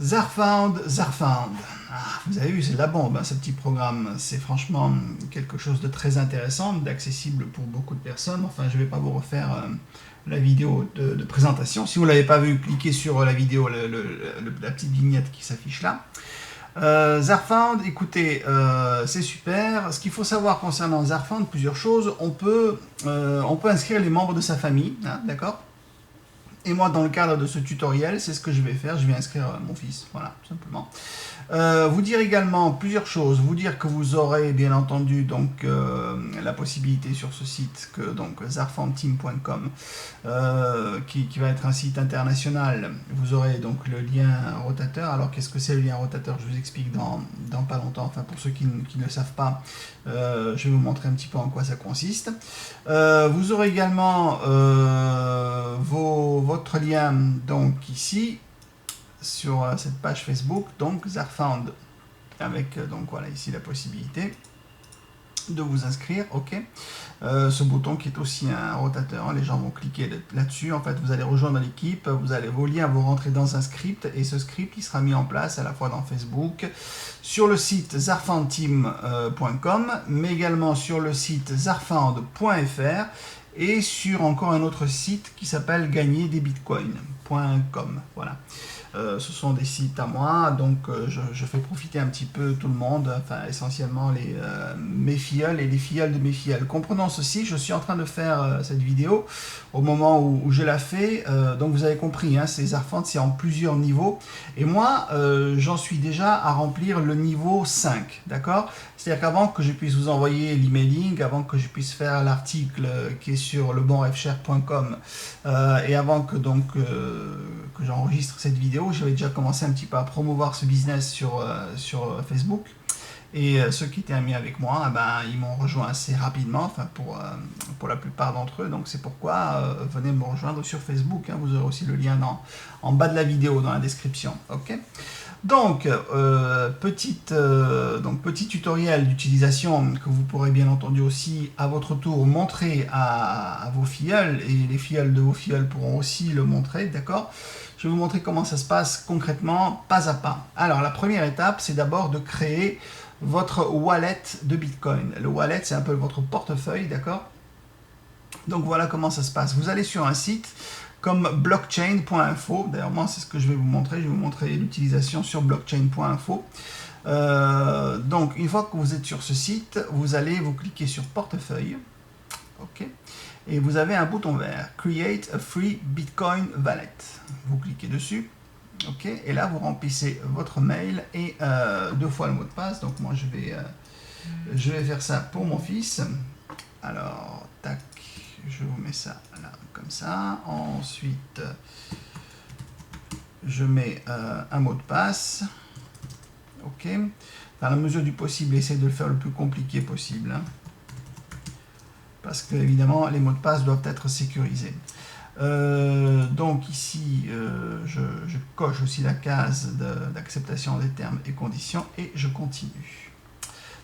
Zarfound. Ah, vous avez vu, c'est de la bombe, hein, ce petit programme. C'est franchement quelque chose de très intéressant, d'accessible pour beaucoup de personnes. Enfin, je ne vais pas vous refaire la vidéo de présentation. Si vous ne l'avez pas vu, cliquez sur la vidéo, la petite vignette qui s'affiche là. Zarfound, écoutez, c'est super. Ce qu'il faut savoir concernant Zarfound, plusieurs choses. On peut inscrire les membres de sa famille, hein, d'accord. Et moi, dans le cadre de ce tutoriel, c'est ce que je vais faire. Je vais inscrire mon fils, voilà, tout simplement. Vous dire également plusieurs choses. Vous dire que vous aurez bien entendu donc la possibilité sur ce site, donc zarfandteam.com, qui va être un site international. Vous aurez donc le lien rotateur. Alors qu'est-ce que c'est le lien rotateur? Je vous explique dans pas longtemps. Enfin, pour ceux qui ne le savent pas, je vais vous montrer un petit peu en quoi ça consiste. Vous aurez également votre lien donc ici sur cette page Facebook, donc Zarfound, avec donc voilà ici la possibilité de vous inscrire, ok. Ce bouton qui est aussi un rotateur, hein, les gens vont cliquer là-dessus, en fait vous allez rejoindre l'équipe, vos liens vont rentrer dans un script, et ce script il sera mis en place à la fois dans Facebook, sur le site zarfandteam.com, mais également sur le site zarfand.fr, et sur encore un autre site qui s'appelle gagnerdesbitcoins.com, voilà. Ce sont des sites à moi, donc je fais profiter un petit peu tout le monde, enfin essentiellement mes filleuls et les filleuls de mes filleuls. Comprenons ceci, je suis en train de faire cette vidéo au moment où je la fais, donc vous avez compris, hein, ces Zarfound c'est en plusieurs niveaux, et moi j'en suis déjà à remplir le niveau 5, d'accord? C'est-à-dire qu'avant que je puisse vous envoyer l'emailing, avant que je puisse faire l'article qui est sur lebonrefcher.com, et avant que que j'enregistre cette vidéo, j'avais déjà commencé un petit peu à promouvoir ce business sur Facebook. Et ceux qui étaient amis avec moi, ils m'ont rejoint assez rapidement, enfin pour la plupart d'entre eux. Donc c'est pourquoi venez me rejoindre sur Facebook, hein, vous aurez aussi le lien en bas de la vidéo, dans la description. Ok. Donc, petit tutoriel d'utilisation que vous pourrez bien entendu aussi à votre tour montrer à vos filleuls, et les filleuls de vos filleuls pourront aussi le montrer, d'accord? Je vais vous montrer comment ça se passe concrètement, pas à pas. Alors, la première étape, c'est d'abord de créer votre wallet de Bitcoin. Le wallet, c'est un peu votre portefeuille, d'accord? Donc, voilà comment ça se passe. Vous allez sur un site comme blockchain.info. D'ailleurs, moi, c'est ce que je vais vous montrer. Je vais vous montrer l'utilisation sur blockchain.info. Donc, une fois que vous êtes sur ce site, vous allez vous cliquer sur portefeuille. OK. Et vous avez un bouton vert, Create a Free Bitcoin Wallet. Vous cliquez dessus. OK. Et là, vous remplissez votre mail et 2 fois le mot de passe. Donc, moi, je vais faire ça pour mon fils. Alors, tac. Je vous mets ça là, comme ça. Ensuite, je mets un mot de passe. OK. Dans la mesure du possible, essayez de le faire le plus compliqué possible, hein, parce que évidemment, les mots de passe doivent être sécurisés. Donc ici, je coche aussi la case d'acceptation des termes et conditions et je continue.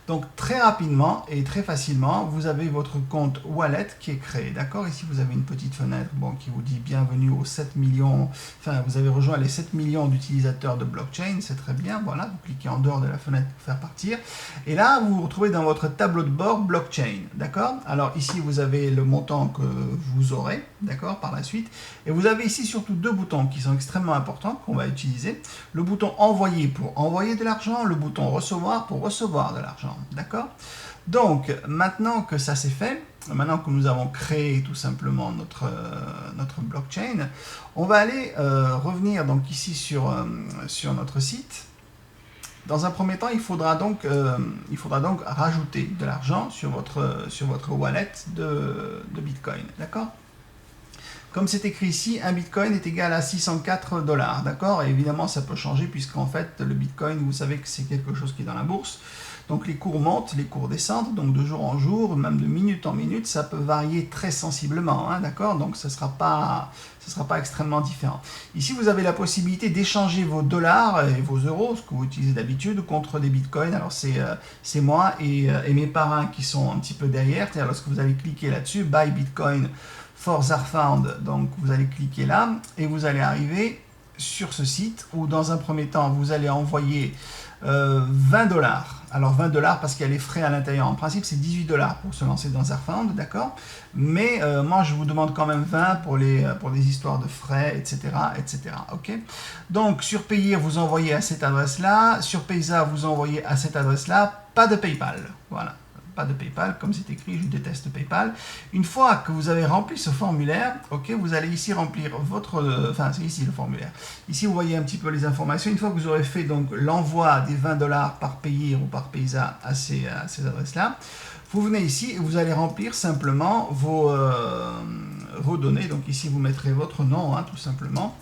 Donc très rapidement et très facilement, vous avez votre compte wallet qui est créé, d'accord? Ici vous avez une petite fenêtre qui vous dit bienvenue aux 7 millions, enfin vous avez rejoint les 7 millions d'utilisateurs de blockchain, c'est très bien, voilà, vous cliquez en dehors de la fenêtre pour faire partir, et là vous vous retrouvez dans votre tableau de bord blockchain, d'accord? Alors ici vous avez le montant que vous aurez, d'accord, par la suite, et vous avez ici surtout 2 boutons qui sont extrêmement importants qu'on va utiliser, le bouton envoyer pour envoyer de l'argent, le bouton recevoir pour recevoir de l'argent. D'accord? Donc, maintenant que ça c'est fait, maintenant que nous avons créé tout simplement notre blockchain, on va aller revenir donc ici sur notre site. Dans un premier temps, il faudra donc rajouter de l'argent sur votre wallet de Bitcoin. D'accord? Comme c'est écrit ici, un bitcoin est égal à 604 $, d'accord? Et évidemment, ça peut changer puisqu'en fait, le bitcoin, vous savez que c'est quelque chose qui est dans la bourse. Donc les cours montent, les cours descendent, donc de jour en jour, même de minute en minute, ça peut varier très sensiblement, hein, d'accord? Donc ce ne sera pas extrêmement différent. Ici, vous avez la possibilité d'échanger vos dollars et vos euros, ce que vous utilisez d'habitude, contre des bitcoins. Alors c'est moi et mes parrains qui sont un petit peu derrière. C'est-à-dire lorsque vous allez cliquer là-dessus, Buy Bitcoin for Zarfound, donc vous allez cliquer là et vous allez arriver sur ce site où dans un premier temps vous allez envoyer 20 $. Alors 20 $ parce qu'il y a les frais à l'intérieur. En principe c'est 18 $ pour se lancer dans Zerfound, d'accord. Mais moi je vous demande quand même 20 pour les histoires de frais, etc. etc. Ok. Donc sur Payer vous envoyez à cette adresse là, sur Payza vous envoyez à cette adresse là, pas de PayPal. Voilà. Pas de PayPal, comme c'est écrit, je déteste PayPal. Une fois que vous avez rempli ce formulaire, ok, vous allez ici remplir votre, enfin c'est ici le formulaire. Ici vous voyez un petit peu les informations. Une fois que vous aurez fait donc l'envoi des 20 $ par Payer ou par Payza à ces adresses-là, vous venez ici et vous allez remplir simplement vos données. Donc ici vous mettrez votre nom, hein, tout simplement,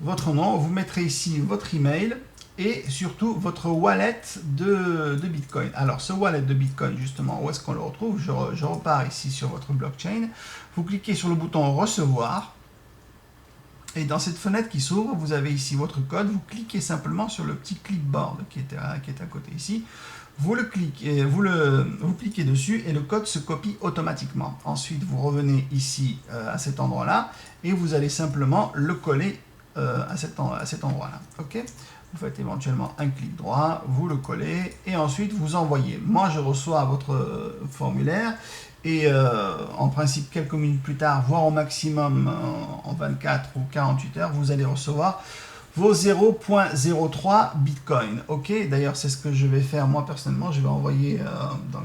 votre nom. Vous mettrez ici votre email. Et surtout votre wallet de Bitcoin. Alors ce wallet de Bitcoin justement, où est-ce qu'on le retrouve? Je repars ici sur votre blockchain, vous cliquez sur le bouton recevoir et dans cette fenêtre qui s'ouvre, vous avez ici votre code, vous cliquez simplement sur le petit clipboard qui est à côté ici, vous cliquez dessus et le code se copie automatiquement. Ensuite vous revenez ici à cet endroit là et vous allez simplement le coller à cet endroit là. Ok. Vous faites éventuellement un clic droit, vous le collez et ensuite vous envoyez. Moi je reçois votre formulaire et en principe quelques minutes plus tard, voire au maximum en 24 ou 48 heures, vous allez recevoir vos 0.03 Bitcoin. Ok, d'ailleurs c'est ce que je vais faire moi personnellement, je vais envoyer dans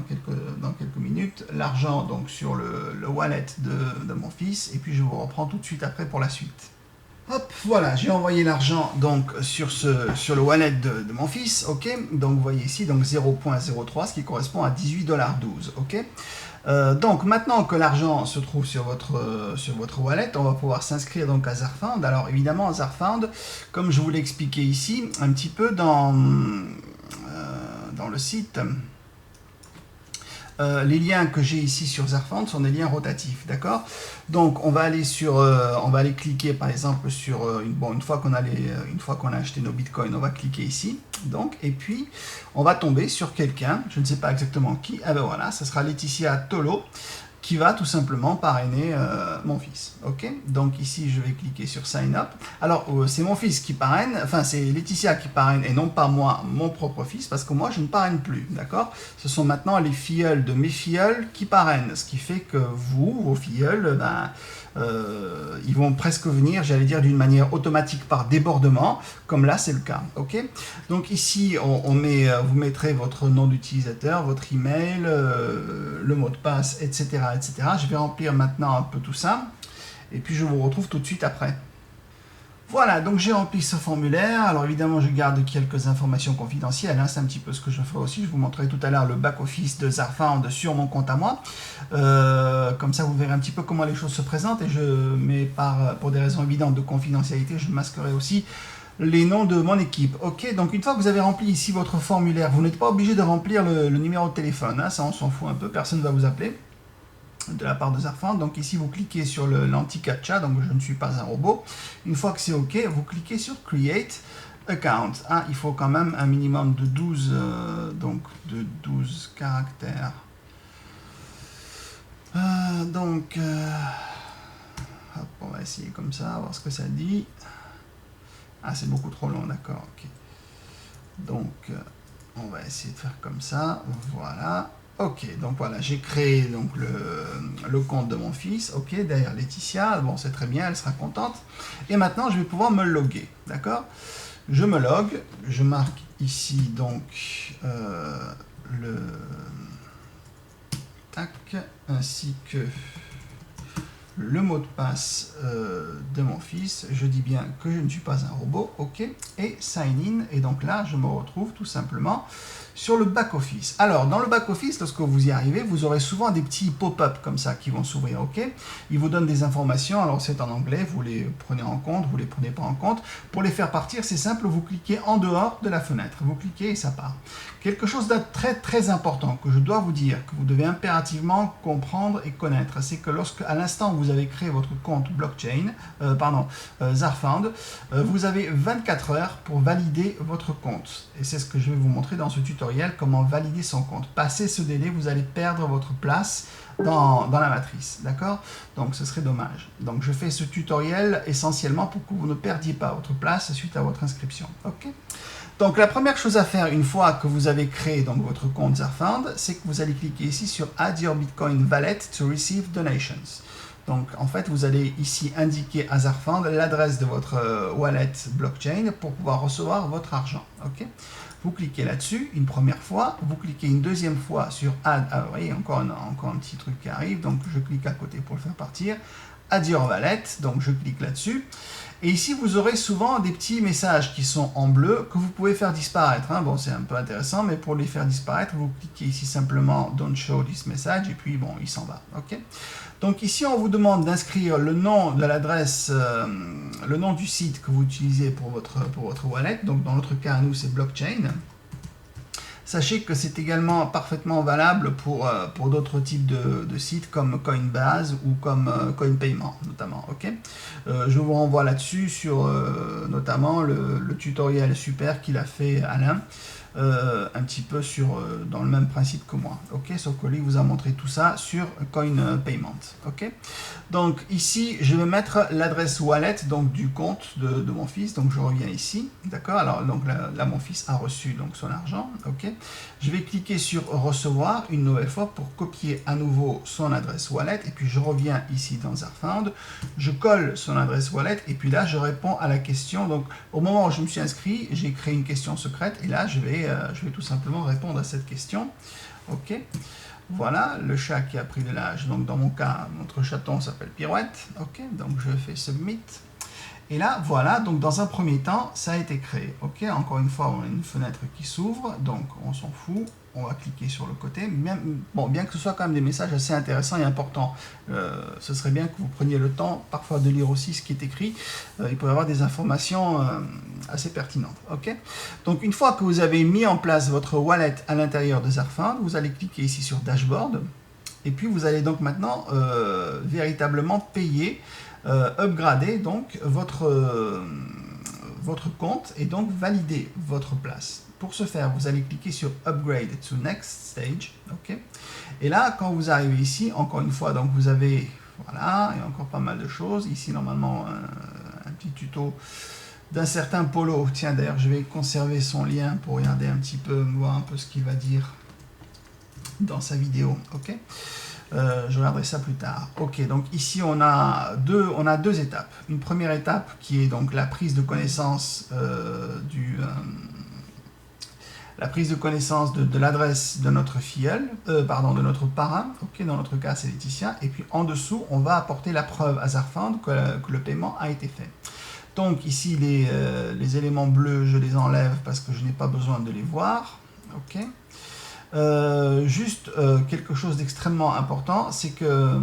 quelques minutes l'argent donc sur le wallet de mon fils et puis je vous reprends tout de suite après pour la suite. Hop, voilà, j'ai envoyé l'argent donc sur le wallet de mon fils, ok. Donc vous voyez ici donc 0.03, ce qui correspond à 18,12 $, ok. Donc maintenant que l'argent se trouve sur votre wallet, on va pouvoir s'inscrire donc à Zerfound. Alors évidemment Zerfound, comme je vous l'ai expliqué ici, un petit peu dans le site. Les liens que j'ai ici sur Zerfound sont des liens rotatifs, d'accord. Donc on va aller cliquer par exemple sur une fois qu'on a acheté nos bitcoins, on va cliquer ici, donc et puis on va tomber sur quelqu'un, je ne sais pas exactement qui. Ah ben voilà, ça sera Laetitia Tolo qui va tout simplement parrainer mon fils. Ok, donc ici je vais cliquer sur Sign Up. Alors c'est mon fils qui parraine, enfin c'est Laetitia qui parraine et non pas moi, mon propre fils, parce que moi je ne parraine plus, d'accord. Ce sont maintenant les filleuls de mes filleuls qui parrainent, ce qui fait que vous, vos filleuls, ils vont presque venir, j'allais dire, d'une manière automatique par débordement, comme là c'est le cas. Ok, donc ici vous mettrez votre nom d'utilisateur, votre email, le mot de passe, etc., etc. Je vais remplir maintenant un peu tout ça et puis je vous retrouve tout de suite après. Voilà, donc j'ai rempli ce formulaire. Alors évidemment je garde quelques informations confidentielles, hein. C'est un petit peu ce que je ferai aussi. Je vous montrerai tout à l'heure le back-office de Zerfound sur mon compte à moi. Comme ça vous verrez un petit peu comment les choses se présentent. Mais pour des raisons évidentes de confidentialité, je masquerai aussi les noms de mon équipe. Ok, donc une fois que vous avez rempli ici votre formulaire, vous n'êtes pas obligé de remplir le numéro de téléphone, hein. Ça on s'en fout un peu, personne ne va vous appeler de la part de Zerfound. Donc ici vous cliquez sur l'anti-captcha, donc je ne suis pas un robot. Une fois que c'est ok, vous cliquez sur Create Account. Ah, il faut quand même un minimum de 12 caractères. Hop, on va essayer comme ça, voir ce que ça dit. Ah, c'est beaucoup trop long, d'accord, ok. Donc on va essayer de faire comme ça, voilà. Ok, donc voilà, j'ai créé donc le compte de mon fils, ok, derrière Laetitia, bon c'est très bien, elle sera contente. Et maintenant je vais pouvoir me loguer, d'accord. Je me log, je marque ici donc ainsi que le mot de passe de mon fils. Je dis bien que je ne suis pas un robot, ok, et sign in, et donc là je me retrouve tout simplement sur le back-office. Alors, dans le back-office, lorsque vous y arrivez, vous aurez souvent des petits pop-up comme ça qui vont s'ouvrir, ok. Ils vous donnent des informations, alors c'est en anglais, vous les prenez en compte, vous les prenez pas en compte. Pour les faire partir, c'est simple, vous cliquez en dehors de la fenêtre, vous cliquez et ça part. Quelque chose de très très important que je dois vous dire, que vous devez impérativement comprendre et connaître, c'est que à l'instant où vous vous avez créé votre compte blockchain, Zarfound, vous avez 24 heures pour valider votre compte. Et c'est ce que je vais vous montrer dans ce tutoriel, comment valider son compte. Passé ce délai, vous allez perdre votre place dans la matrice, d'accord? Donc ce serait dommage. Donc je fais ce tutoriel essentiellement pour que vous ne perdiez pas votre place suite à votre inscription, ok? Donc la première chose à faire une fois que vous avez créé donc votre compte Zarfound, c'est que vous allez cliquer ici sur Add your Bitcoin wallet to receive donations. Donc en fait vous allez ici indiquer à Zarfound l'adresse de votre wallet blockchain pour pouvoir recevoir votre argent, ok? Vous cliquez là-dessus une première fois, vous cliquez une deuxième fois sur Add, vous voyez encore un petit truc qui arrive, donc je clique à côté pour le faire partir, Add your wallet, donc je clique là-dessus. Et ici, vous aurez souvent des petits messages qui sont en bleu que vous pouvez faire disparaître. Hein. Bon, c'est un peu intéressant, mais pour les faire disparaître, vous cliquez ici simplement Don't show this message et puis bon, il s'en va. Okay. Donc ici, on vous demande d'inscrire le nom de l'adresse, le nom du site que vous utilisez pour votre wallet. Donc dans notre cas, nous, c'est blockchain. Sachez que c'est également parfaitement valable pour d'autres types de sites comme Coinbase ou comme CoinPayment notamment. Okay, je vous renvoie là-dessus sur notamment le tutoriel super qu'il a fait Alain, un petit peu dans le même principe que moi. Okay, sauf que lui vous a montré tout ça sur CoinPayment. Okay, donc ici je vais mettre l'adresse wallet donc du compte de mon fils. Donc je reviens ici, d'accord. Alors donc là mon fils a reçu donc son argent. Ok. Je vais cliquer sur recevoir une nouvelle fois pour copier à nouveau son adresse wallet et puis je reviens ici dans Zarfound, je colle son adresse wallet et puis là je réponds à la question. Donc au moment où je me suis inscrit, j'ai créé une question secrète et là je vais tout simplement répondre à cette question. Ok, voilà le chat qui a pris de l'âge. Donc dans mon cas, notre chaton s'appelle Pirouette. Ok, donc je fais submit. Et là, voilà, donc dans un premier temps, ça a été créé. Ok, encore une fois, on a une fenêtre qui s'ouvre, donc on s'en fout, on va cliquer sur le côté. Bien que ce soit quand même des messages assez intéressants et importants, ce serait bien que vous preniez le temps parfois de lire aussi ce qui est écrit. Il peut y avoir des informations assez pertinentes. Ok, donc une fois que vous avez mis en place votre wallet à l'intérieur de Zarfound, vous allez cliquer ici sur Dashboard, et puis vous allez donc maintenant véritablement payer, upgrader donc votre compte et donc valider votre place. Pour ce faire, vous allez cliquer sur Upgrade to Next Stage. Okay. Et là, quand vous arrivez ici, encore une fois, donc vous avez, voilà, il y a encore pas mal de choses. Ici, normalement, un petit tuto d'un certain Polo. Tiens, d'ailleurs, je vais conserver son lien pour regarder un petit peu, voir un peu ce qu'il va dire dans sa vidéo. Ok. Je regarderai ça plus tard. Ok, donc ici on a deux étapes. Une première étape qui est donc la prise de connaissance de l'adresse de notre filleul, de notre parrain. Ok, dans notre cas c'est Laetitia. Et puis en dessous on va apporter la preuve à Zarfound que le paiement a été fait. Donc ici les éléments bleus je les enlève parce que je n'ai pas besoin de les voir. Ok. Juste quelque chose d'extrêmement important, c'est que,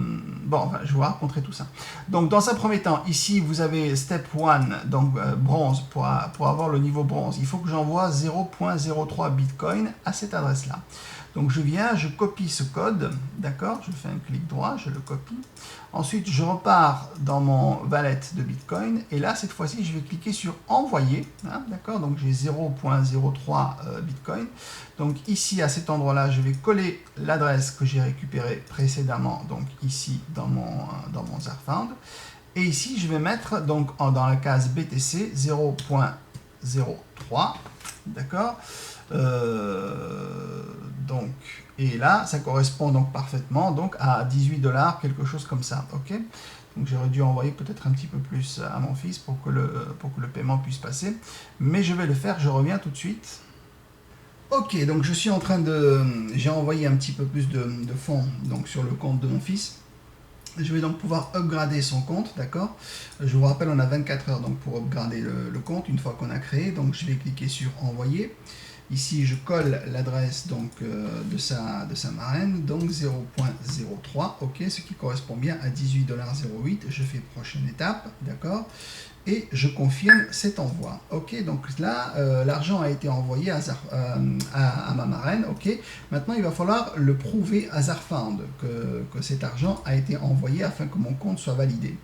bon, enfin, je vais vous raconter tout ça. Donc, dans un premier temps, ici, vous avez Step 1, donc bronze, pour avoir le niveau bronze. Il faut que j'envoie 0.03 Bitcoin à cette adresse-là. Donc, je viens, je copie ce code, d'accord? Je fais un clic droit, je le copie. Ensuite, je repars dans mon wallet de Bitcoin. Et là, cette fois-ci, je vais cliquer sur Envoyer, hein, d'accord? Donc, j'ai 0.03 Bitcoin. Donc, ici, à cet endroit-là, je vais coller l'adresse que j'ai récupérée précédemment, donc ici, dans mon Zarfound. Et ici, je vais mettre, donc, dans la case BTC, 0.03, d'accord? Donc, et là, ça correspond donc parfaitement donc à 18 $, quelque chose comme ça, ok? Donc j'aurais dû envoyer peut-être un petit peu plus à mon fils pour que le paiement puisse passer, mais je vais le faire, je reviens tout de suite. Ok, donc je suis en train j'ai envoyé un petit peu plus de fonds donc sur le compte de mon fils. Je vais donc pouvoir upgrader son compte, d'accord? Je vous rappelle, on a 24 heures donc pour upgrader le compte une fois qu'on a créé. Donc je vais cliquer sur envoyer. Ici, je colle l'adresse donc de sa marraine, donc 0.03, ok, ce qui correspond bien à 18,08 $. Je fais prochaine étape, d'accord? et je confirme cet envoi. Ok, donc là, l'argent a été envoyé à ma marraine. Ok, maintenant il va falloir le prouver à Zarfund que cet argent a été envoyé afin que mon compte soit validé.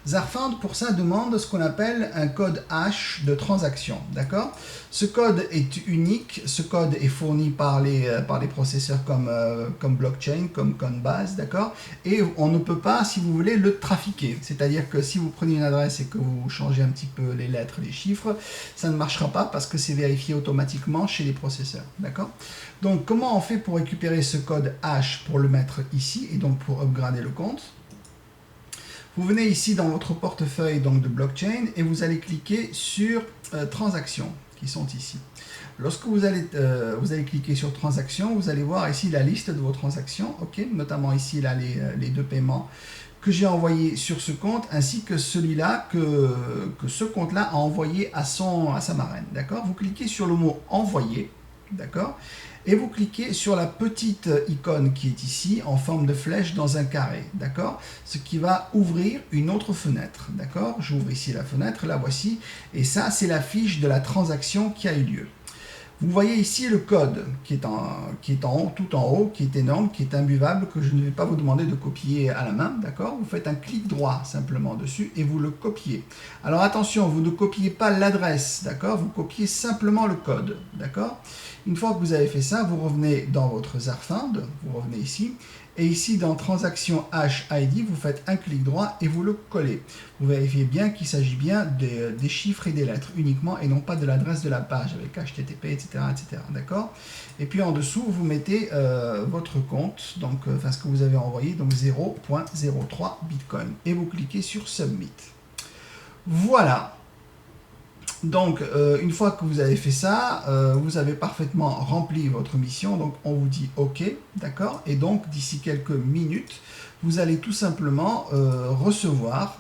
Zarfund, pour ça, demande ce qu'on appelle un code hash de transaction, d'accord? Ce code est unique, ce code est fourni par les processeurs comme blockchain, comme Coinbase, d'accord? Et on ne peut pas, si vous voulez, le trafiquer. C'est-à-dire que si vous prenez une adresse et que vous changez un petit peu les lettres, les chiffres, ça ne marchera pas parce que c'est vérifié automatiquement chez les processeurs, d'accord? Donc, comment on fait pour récupérer ce code hash pour le mettre ici et donc pour upgrader le compte? Vous venez ici dans votre portefeuille donc de blockchain et vous allez cliquer sur transactions qui sont ici. Lorsque vous allez cliquer sur transactions, vous allez voir ici la liste de vos transactions, ok, notamment ici là, les 2 paiements que j'ai envoyés sur ce compte ainsi que celui-là que ce compte-là a envoyé à sa marraine. D'accord? Vous cliquez sur le mot envoyer, d'accord? Et vous cliquez sur la petite icône qui est ici en forme de flèche dans un carré, d'accord? Ce qui va ouvrir une autre fenêtre, d'accord? J'ouvre ici la fenêtre, la voici, et ça c'est la fiche de la transaction qui a eu lieu. Vous voyez ici le code qui est en haut, tout en haut, qui est énorme, qui est imbuvable, que je ne vais pas vous demander de copier à la main, d'accord? Vous faites un clic droit simplement dessus et vous le copiez. Alors attention, vous ne copiez pas l'adresse, d'accord? Vous copiez simplement le code, d'accord? Une fois que vous avez fait ça, vous revenez dans votre Zarfund, vous revenez ici, et ici dans Transaction Hash ID, vous faites un clic droit et vous le collez. Vous vérifiez bien qu'il s'agit bien des chiffres et des lettres uniquement et non pas de l'adresse de la page avec HTTP, etc. etc. D'accord? Et puis en dessous, vous mettez votre compte, donc ce que vous avez envoyé, donc 0.03 Bitcoin, et vous cliquez sur Submit. Voilà. Donc, une fois que vous avez fait ça, vous avez parfaitement rempli votre mission. Donc, on vous dit OK, d'accord? Et donc, d'ici quelques minutes, vous allez tout simplement recevoir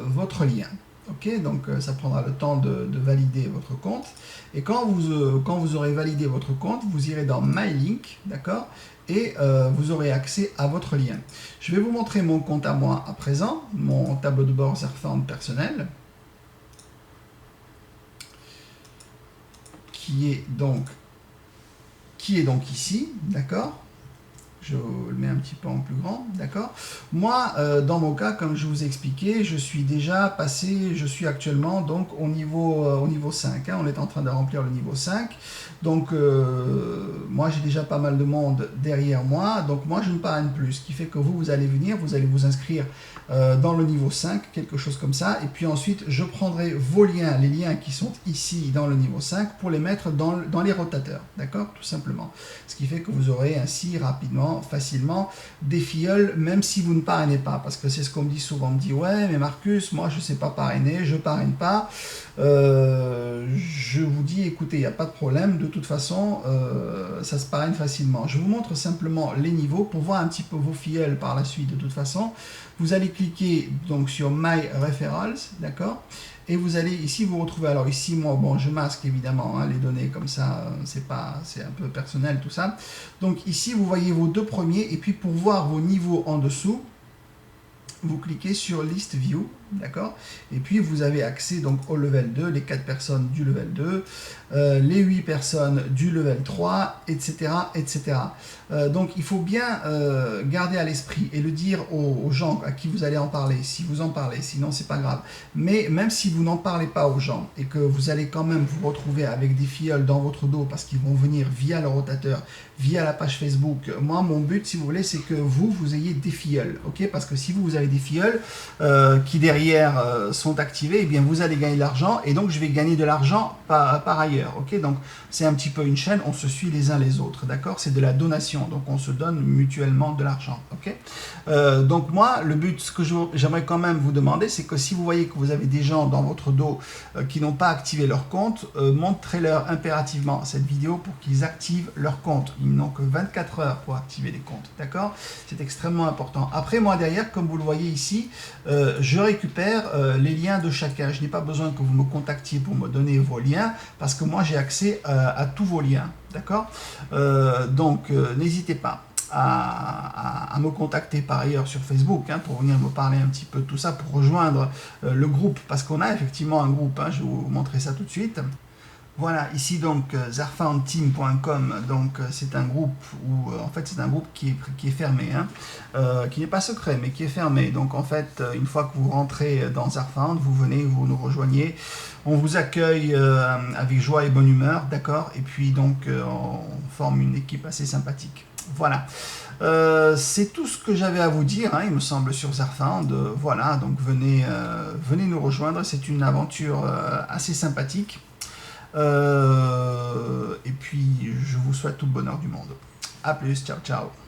votre lien. OK? Donc, ça prendra le temps de valider votre compte. Et quand vous aurez validé votre compte, vous irez dans MyLink, d'accord? Et vous aurez accès à votre lien. Je vais vous montrer mon compte à moi à présent, mon tableau de bord Zarfund personnel, qui est donc ici, d'accord? Je le mets un petit peu en plus grand, d'accord? Moi, dans mon cas, comme je vous ai expliqué, je suis déjà passé, je suis actuellement donc au niveau 5, hein, on est en train de remplir le niveau 5, donc moi j'ai déjà pas mal de monde derrière moi, donc moi je ne parraine plus, ce qui fait que vous allez venir, vous allez vous inscrire dans le niveau 5, quelque chose comme ça, et puis ensuite je prendrai vos liens, les liens qui sont ici dans le niveau 5 pour les mettre dans les rotateurs, d'accord? Tout simplement. Ce qui fait que vous aurez ainsi rapidement, facilement des filleuls, même si vous ne parrainez pas, parce que c'est ce qu'on me dit souvent, on me dit ouais mais Marcus, moi je ne sais pas parrainer, je parraine pas. Je vous dis écoutez, il n'y a pas de problème, de toute façon ça se parraine facilement. Je vous montre simplement les niveaux pour voir un petit peu vos filleuls par la suite. De toute façon, vous allez cliquer donc sur My Referrals, d'accord? Et vous allez ici vous retrouver, alors ici moi bon je masque évidemment hein, les données comme ça, c'est un peu personnel tout ça. Donc ici vous voyez vos 2 premiers et puis pour voir vos niveaux en dessous, vous cliquez sur List View, d'accord? Et puis vous avez accès donc au level 2, les 4 personnes du level 2, les 8 personnes du level 3, etc. etc. Donc il faut bien garder à l'esprit et le dire aux gens à qui vous allez en parler, si vous en parlez, sinon c'est pas grave. Mais même si vous n'en parlez pas aux gens et que vous allez quand même vous retrouver avec des filleuls dans votre dos parce qu'ils vont venir via le rotateur, via la page Facebook, moi mon but si vous voulez c'est que vous ayez des filleuls, ok? Parce que si vous avez des filleuls qui derrière sont activés, et bien vous allez gagner de l'argent et donc je vais gagner de l'argent par ailleurs, ok? Donc c'est un petit peu une chaîne, on se suit les uns les autres, d'accord? C'est de la donation, donc on se donne mutuellement de l'argent, ok? Donc moi, le but, ce que j'aimerais quand même vous demander, c'est que si vous voyez que vous avez des gens dans votre dos qui n'ont pas activé leur compte, montrez-leur impérativement cette vidéo pour qu'ils activent leur compte. Ils n'ont que 24 heures pour activer les comptes, d'accord? C'est extrêmement important. Après, moi derrière, comme vous le voyez ici, je récupère les liens de chacun. Je n'ai pas besoin que vous me contactiez pour me donner vos liens, parce que moi j'ai accès à tous vos liens, d'accord? Donc n'hésitez pas. à me contacter par ailleurs sur Facebook pour venir me parler un petit peu de tout ça, pour rejoindre le groupe, parce qu'on a effectivement un groupe, je vais vous montrer ça tout de suite. Voilà, ici donc zarfoundteam.com, donc c'est un groupe où en fait c'est un groupe qui est fermé, qui n'est pas secret mais qui est fermé. Donc en fait une fois que vous rentrez dans Zarfound, vous venez, vous nous rejoignez, on vous accueille avec joie et bonne humeur, d'accord, et puis donc on forme une équipe assez sympathique. Voilà. C'est tout ce que j'avais à vous dire, il me semble, sur Zarfound. Voilà, donc venez nous rejoindre, c'est une aventure assez sympathique. Et puis je vous souhaite tout le bonheur du monde. A plus, ciao ciao.